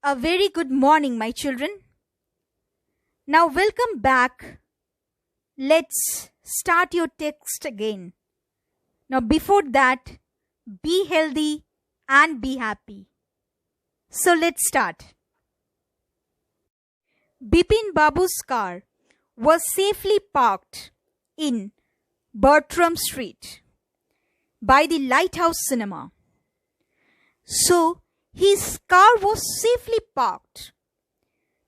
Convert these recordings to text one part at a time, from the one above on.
A very good morning, my children. Now, welcome back. Let's start your text again. Now, before that, be healthy and be happy. So, let's start. Bepin Babu's car was safely parked in Bertram Street by the Lighthouse Cinema. So, his car was safely parked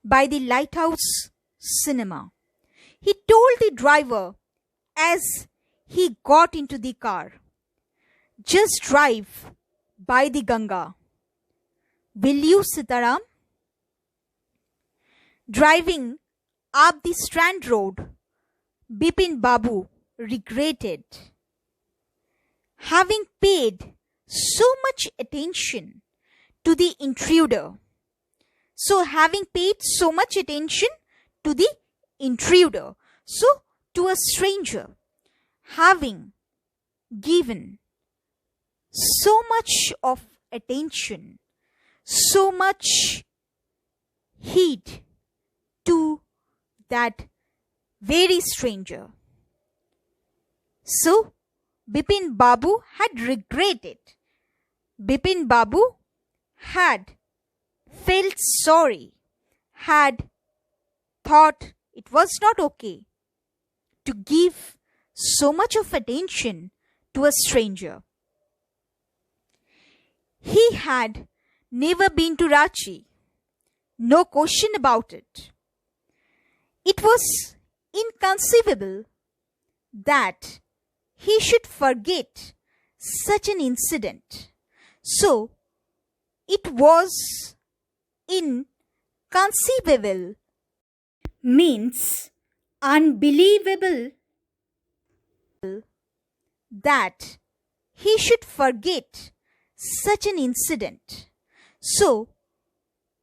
by the Lighthouse Cinema. He told the driver as he got into the car, "Just drive by the Ganga. Will you, Sitaram?" Driving up the Strand Road, Bepin Babu regretted having paid so much attention to the intruder. So to a stranger, having given so much of attention, so much heed to that very stranger. So, Bepin Babu had regretted. Bepin Babu had felt sorry, had thought it was not okay to give so much of attention to a stranger. He had never been to Ranchi, no question about it. It was inconceivable that he should forget such an incident. So, it was inconceivable means unbelievable that he should forget such an incident. So,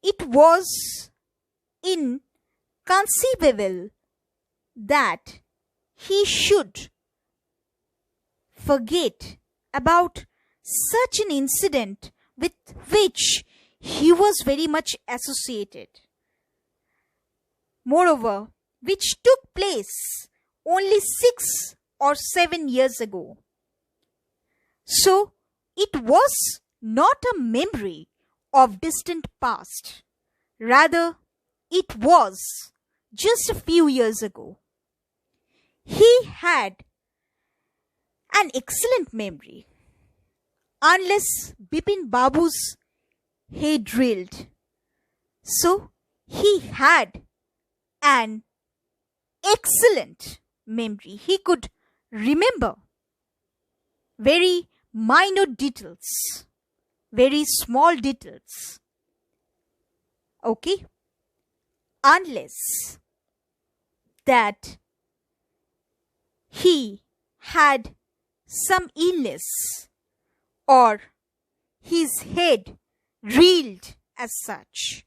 it was inconceivable that he should forget about such an incident with which he was very much associated. Moreover, which took place only 6 or 7 years ago. So, it was not a memory of distant past. Rather, it was just a few years ago. He had an excellent memory, unless Bepin Babu's head drilled. So, he had an excellent memory. He could remember very minute details, very small details. Okay? Unless that he had some illness or his head reeled as such.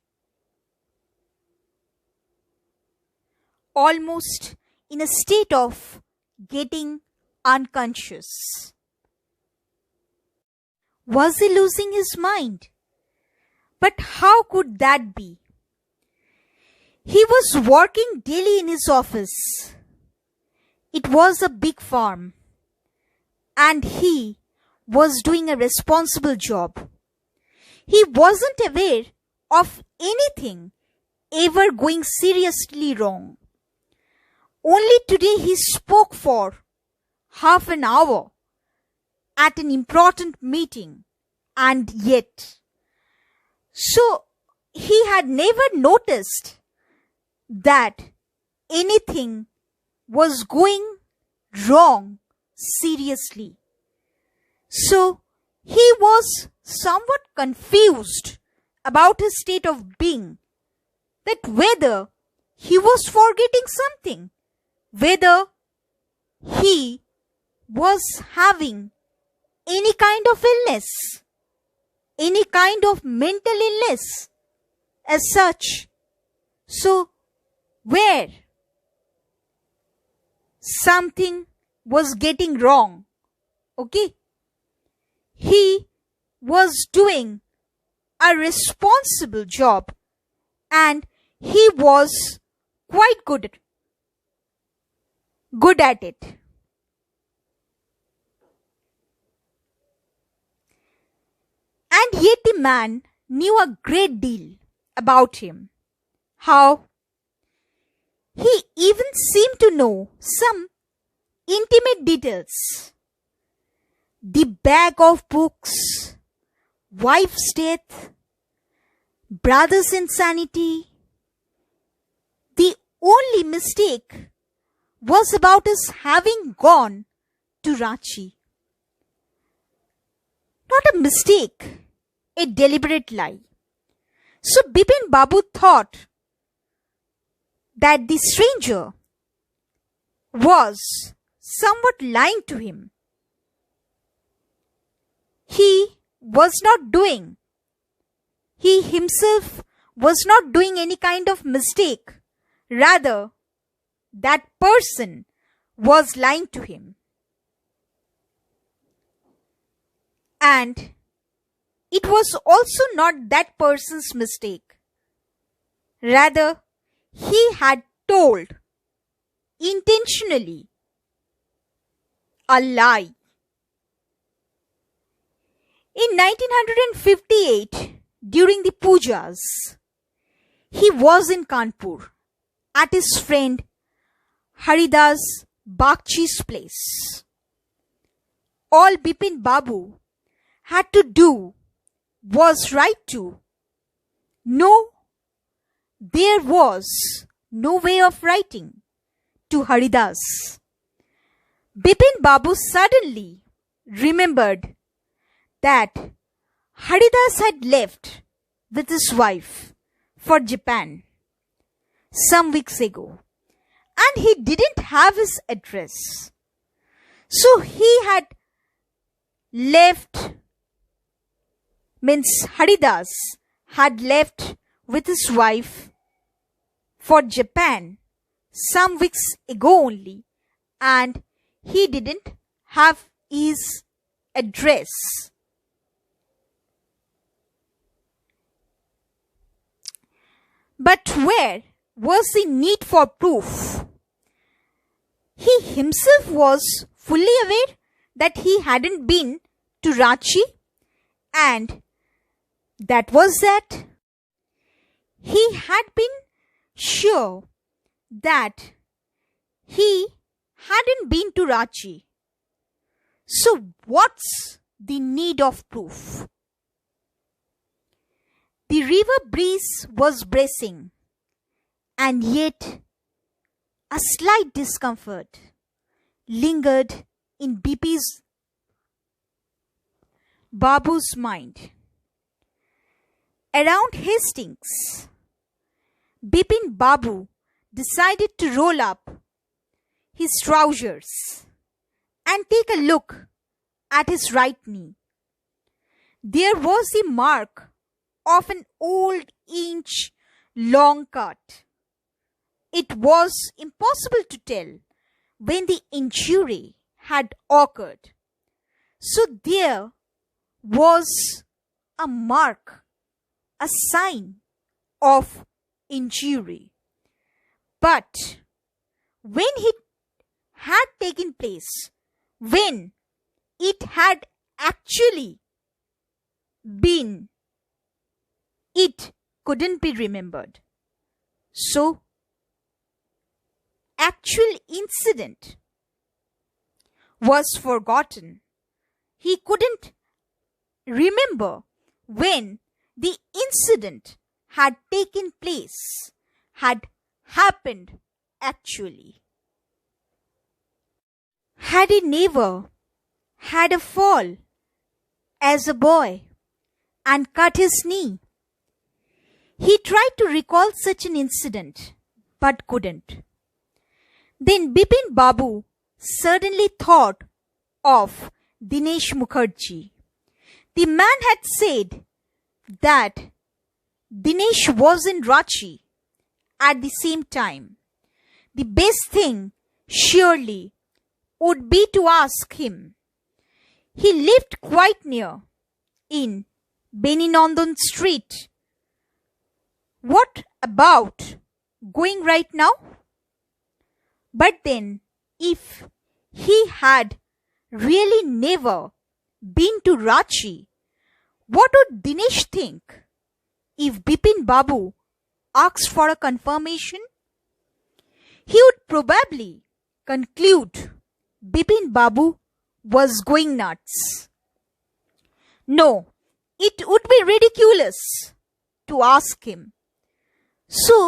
Almost in a state of getting unconscious. Was he losing his mind? But how could that be? He was working daily in his office. It was a big farm, and he was doing a responsible job. He wasn't aware of anything ever going seriously wrong. Only today he spoke for half an hour at an important meeting, and yet. So he had never noticed that anything was going wrong seriously. So he was somewhat confused about his state of being, that whether he was forgetting something, whether he was having any kind of illness, any kind of mental illness as such. So, where something was getting wrong, okay? He was doing a responsible job and he was quite good at it. And yet the man knew a great deal about him. How? He even seemed to know some intimate details. The bag of books, wife's death, brother's insanity. The only mistake was about his having gone to Ranchi. Not a mistake, a deliberate lie. So Bepin Babu thought that the stranger was somewhat lying to him. He himself was not doing any kind of mistake. Rather, that person was lying to him. And it was also not that person's mistake. Rather, he had told intentionally a lie. In 1958, during the pujas, he was in Kanpur at his friend Haridas Bagchi's place. All Bepin Babu had to do was write to. No, there was no way of writing to Haridas. Bepin Babu suddenly remembered that Haridas had left with his wife for Japan some weeks ago and he didn't have his address. So he had Haridas had left with his wife for Japan some weeks ago only and he didn't have his address. But where was the need for proof? He himself was fully aware that he hadn't been to Ranchi, and that was that. He had been sure that he hadn't been to Ranchi. So what's the need of proof? The river breeze was bracing, and yet a slight discomfort lingered in Bepin Babu's mind. Around Hastings, Bepin Babu decided to roll up his trousers and take a look at his right knee. There was the mark of an old inch-long cut. It was impossible to tell when the injury had occurred. So there was a mark, a sign of injury. But when it had taken place, when it had actually been, it couldn't be remembered. So, actual incident was forgotten. He couldn't remember when the incident had taken place, had happened actually. Had he never had a fall as a boy and cut his knee? He tried to recall such an incident, but couldn't. Then Bepin Babu suddenly thought of Dinesh Mukherjee. The man had said that Dinesh was in Ranchi at the same time. The best thing, surely, would be to ask him. He lived quite near in Beninondan Street. What about going right now? But then, if he had really never been to Ranchi, what would Dinesh think if Bepin Babu asked for a confirmation? He would probably conclude Bepin Babu was going nuts. No, it would be ridiculous to ask him. So,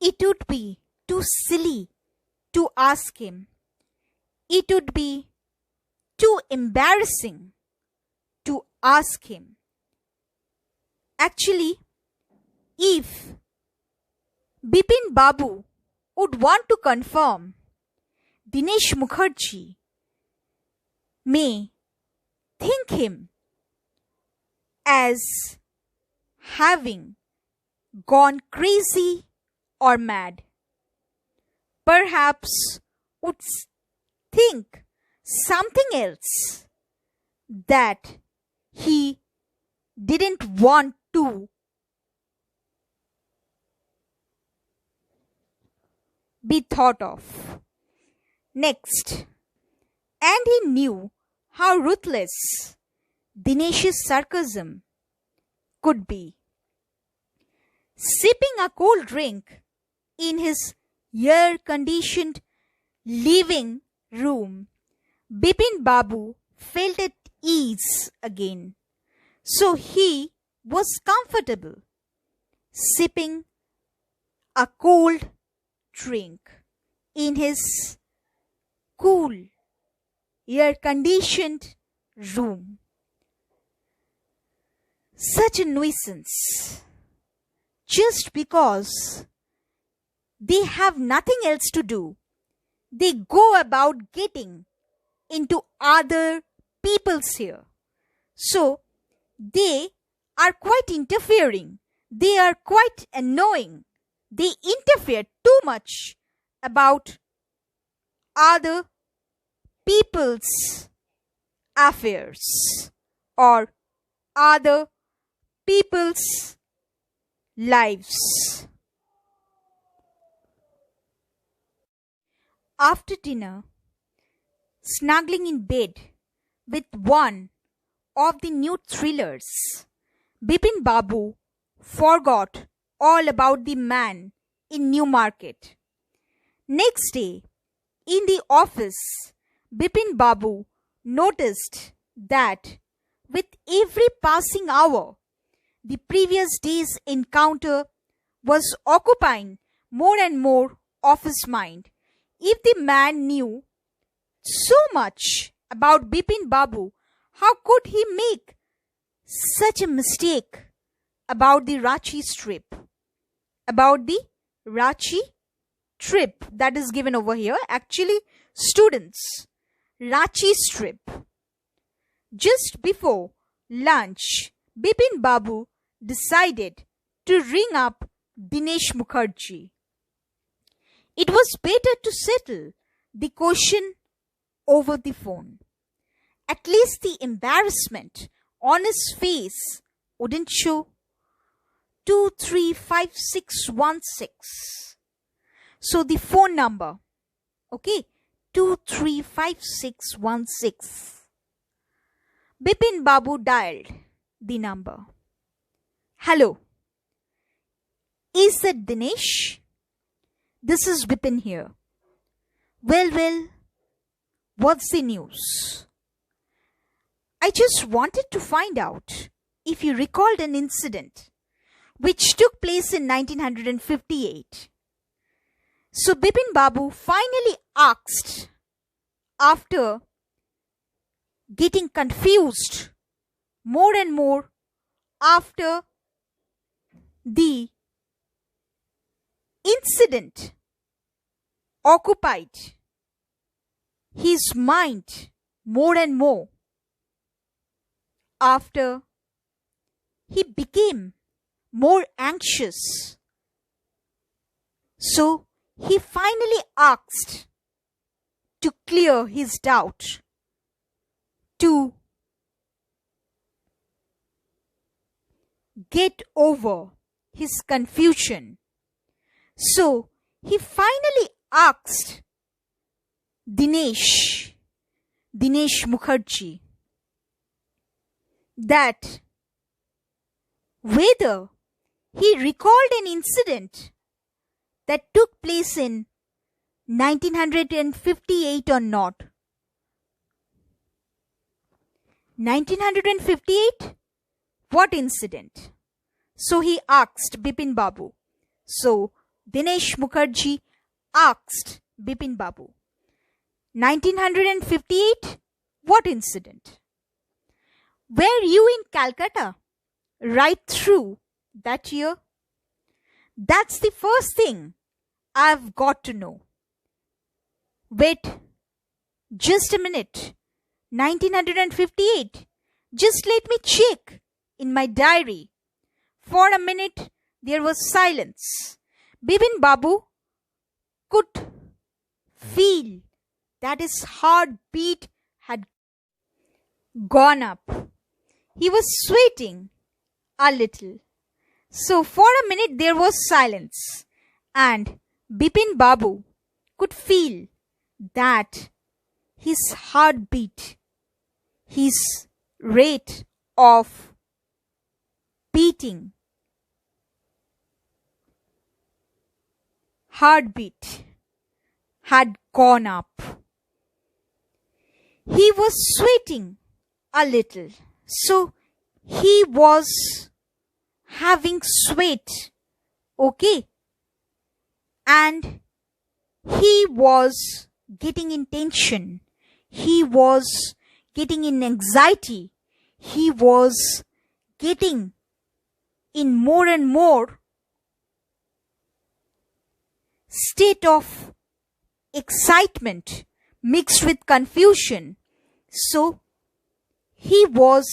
it would be too silly to ask him. It would be too embarrassing to ask him. Actually, if Bepin Babu would want to confirm, Dinesh Mukherjee may think him as having gone crazy or mad. Perhaps would think something else that he didn't want to be thought of. Next, and he knew how ruthless Dinesh's sarcasm could be. Sipping a cold drink in his air-conditioned living room, Bepin Babu felt at ease again. So he was comfortable, sipping a cold drink in his cool, air-conditioned room. Such a nuisance. Just because they have nothing else to do, they go about getting into other people's hair. So they are quite interfering. They are quite annoying. They interfere too much about other people's affairs or other people's lives. After dinner, snuggling in bed with one of the new thrillers, Bepin Babu forgot all about the man in Newmarket. Next day, in the office, Bepin Babu noticed that with every passing hour, the previous day's encounter was occupying more and more of his mind. If the man knew so much about Bepin Babu, how could he make such a mistake about the Ranchi trip? About the Ranchi trip that is given over here. Actually, students, Ranchi trip. Just before lunch, Bepin Babu decided to ring up Dinesh Mukherjee. It was better to settle the question over the phone. At least the embarrassment on his face wouldn't show. 235616. So the phone number, okay, 235616. Bepin Babu dialed the number. Hello. Is that Dinesh? This is Bepin here. Well, what's the news? I just wanted to find out if you recalled an incident which took place in 1958. So Bepin Babu finally asked, after getting confused more and more after the incident occupied his mind more and more, after he became more anxious. So he finally asked to clear his doubt, to get over his confusion. So he finally asked Dinesh Mukherjee that whether he recalled an incident that took place in 1958 or not. 1958? What incident? So he asked Bepin Babu. So Dinesh Mukherjee asked Bepin Babu, 1958? What incident? Were you in Calcutta right through that year? That's the first thing I've got to know. Wait, just a minute. 1958. Just let me check in my diary. For a minute, there was silence. Bepin Babu could feel that his heartbeat had gone up. He was sweating a little. So for a minute there was silence, and Bepin Babu could feel that his heartbeat, his rate of beating, heartbeat had gone up. He was sweating a little, so he was having sweat, okay, and he was getting in tension, he was getting in anxiety, he was getting in more and more state of excitement mixed with confusion. So he was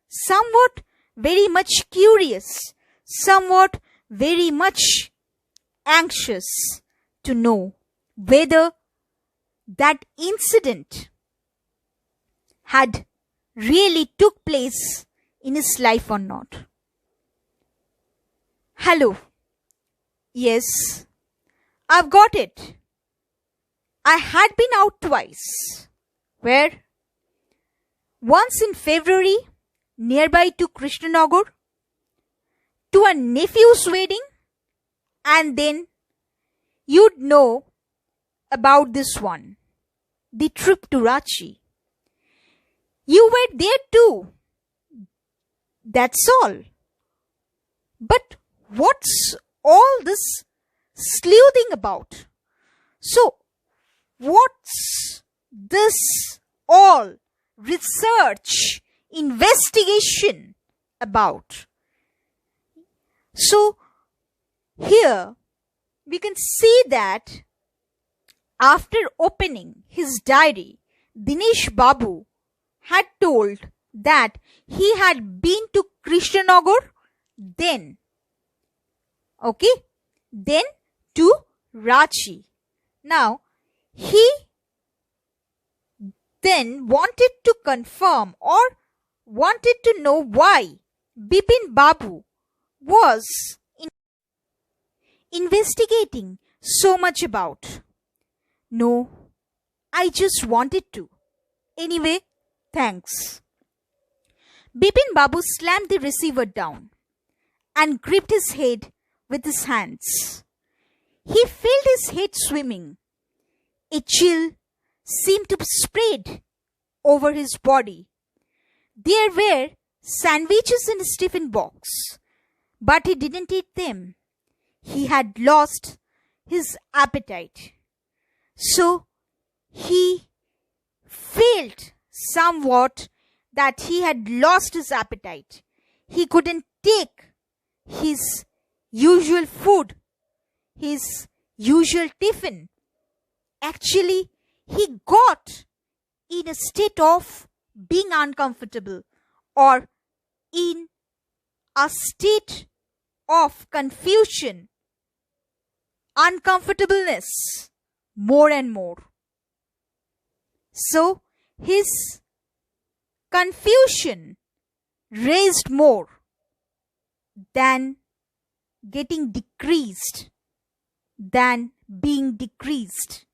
somewhat very much curious, somewhat very much anxious to know whether that incident had really took place in his life or not. Hello. Yes, I've got it. I had been out twice. Where? Once in February, nearby to Krishnanagar, to a nephew's wedding, and then you'd know about this one, the trip to Ranchi. You were there too. That's all. But what's all this sleuthing about? So, what's this all research, investigation about? So, here we can see that after opening his diary, Dinesh Babu had told that he had been to Krishnanagar, then to Ranchi. Now, he then wanted to confirm or wanted to know why Bepin Babu was investigating so much about. No, I just wanted to. Anyway, thanks. Bepin Babu slammed the receiver down and gripped his head with his hands. He felt his head swimming. A chill seemed to spread over his body. There were sandwiches in his tiffin box, but he didn't eat them. He had lost his appetite. So he felt somewhat that he had lost his appetite. He couldn't take his usual food, his usual tiffin. Actually, he got in a state of being uncomfortable or in a state of confusion, uncomfortableness, more and more. So, his confusion raised more. than getting decreased, than being decreased.